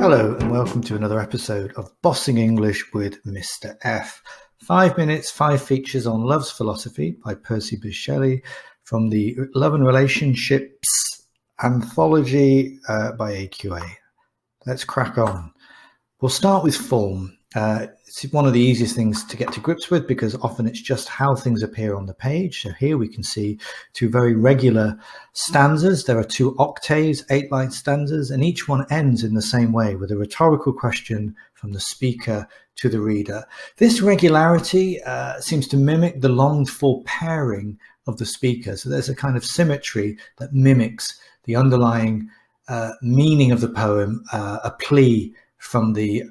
Hello and welcome to another episode of Bossing English with Mr. F. 5 minutes, 5 features on Love's Philosophy by Shelley from the Love and Relationships Anthology by AQA. Let's crack on. We'll start with form. It's one of the easiest things to get to grips with because often it's just how things appear on the page. So here we can see 2 very regular stanzas. There are 2 octaves, 8-line stanzas, and each one ends in the same way with a rhetorical question from the speaker to the reader. This regularity seems to mimic the longed-for pairing of the speaker. So there's a kind of symmetry that mimics the underlying meaning of the poem, a plea from the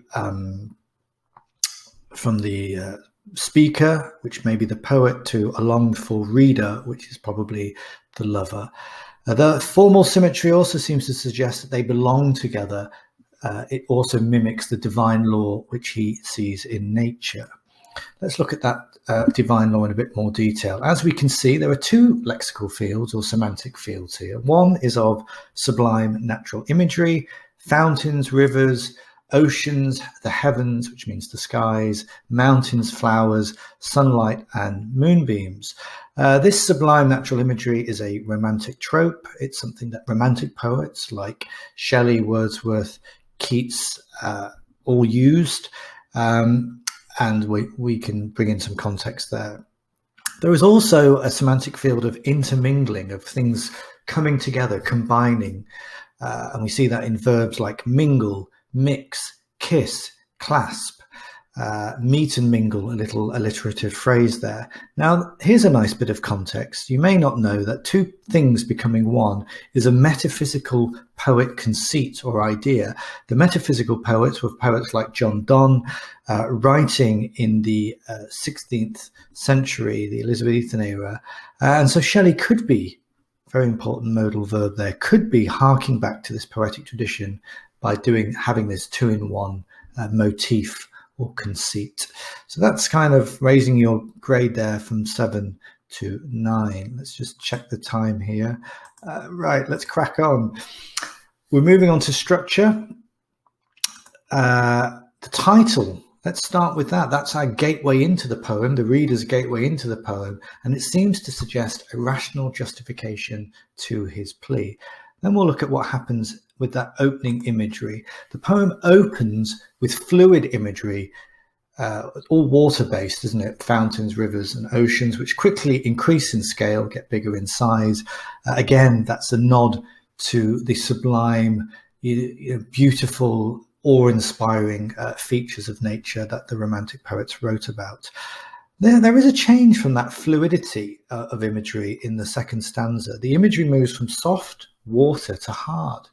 speaker, which may be the poet, to a longed-for reader, which is probably the lover. The formal symmetry also seems to suggest that they belong together. It also mimics the divine law which he sees in nature. Let's look at that divine law in a bit more detail. As we can see, there are 2 lexical fields or semantic fields here. One is of sublime natural imagery, fountains, rivers, oceans, the heavens, which means the skies, mountains, flowers, sunlight, and moonbeams. This sublime natural imagery is a romantic trope. It's something that romantic poets like Shelley, Wordsworth, Keats all used, and we can bring in some context there. There is also a semantic field of intermingling, of things coming together, combining, and we see that in verbs like mingle, mix, kiss, clasp, meet and mingle, a little alliterative phrase there. Now, here's a nice bit of context. You may not know that 2 things becoming one is a metaphysical poet conceit or idea. The metaphysical poets were poets like John Donne, writing in the 16th century, the Elizabethan era. And so Shelley could be, very important modal verb there, could be harking back to this poetic tradition by having this 2-in-1 motif or conceit. So that's kind of raising your grade there from 7 to 9. Let's just check the time here. Right, let's crack on. We're moving on to structure. The title, let's start with that. That's our gateway into the poem, the reader's gateway into the poem, and it seems to suggest a rational justification to his plea. Then we'll look at what happens with that opening imagery. The poem opens with fluid imagery, all water-based, isn't it? Fountains, rivers, and oceans, which quickly increase in scale, get bigger in size. Again, that's a nod to the sublime, beautiful, awe-inspiring features of nature that the Romantic poets wrote about. There is a change from that fluidity of imagery in the second stanza. The imagery moves from soft water to hard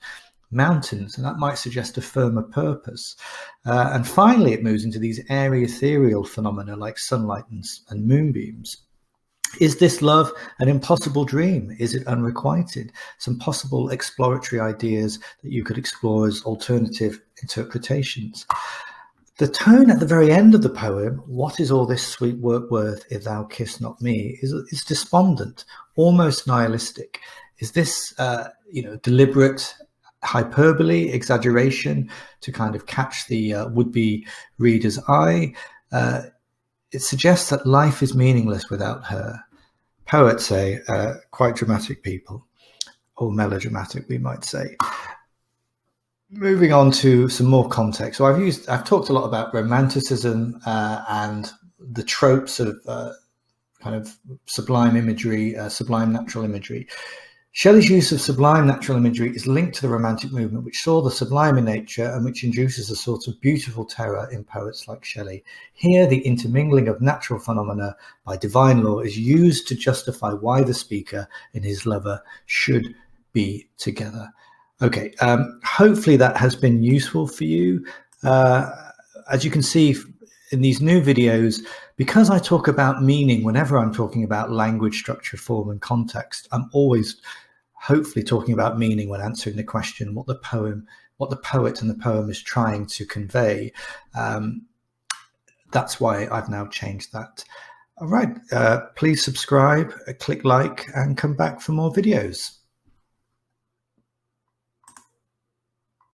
mountains, and that might suggest a firmer purpose. And finally, it moves into these airy, ethereal phenomena like sunlight and moonbeams. Is this love an impossible dream? Is it unrequited? Some possible exploratory ideas that you could explore as alternative interpretations. The tone at the very end of the poem, what is all this sweet work worth if thou kiss not me, is despondent, almost nihilistic. Is this, deliberate hyperbole, exaggeration to kind of catch the would-be reader's eye? It suggests that life is meaningless without her. Poets say, quite dramatic people, or melodramatic, we might say. Moving on to some more context. So I've talked a lot about romanticism and the tropes of kind of sublime imagery, sublime natural imagery. Shelley's use of sublime natural imagery is linked to the Romantic movement, which saw the sublime in nature and which induces a sort of beautiful terror in poets like Shelley. Here, the intermingling of natural phenomena by divine law is used to justify why the speaker and his lover should be together. Okay, hopefully that has been useful for you. As you can see in these new videos, because I talk about meaning whenever I'm talking about language, structure, form, and context, I'm always hopefully talking about meaning when answering the question what the poet and the poem is trying to convey. That's why I've now changed that. All right, please subscribe, click like, and come back for more videos.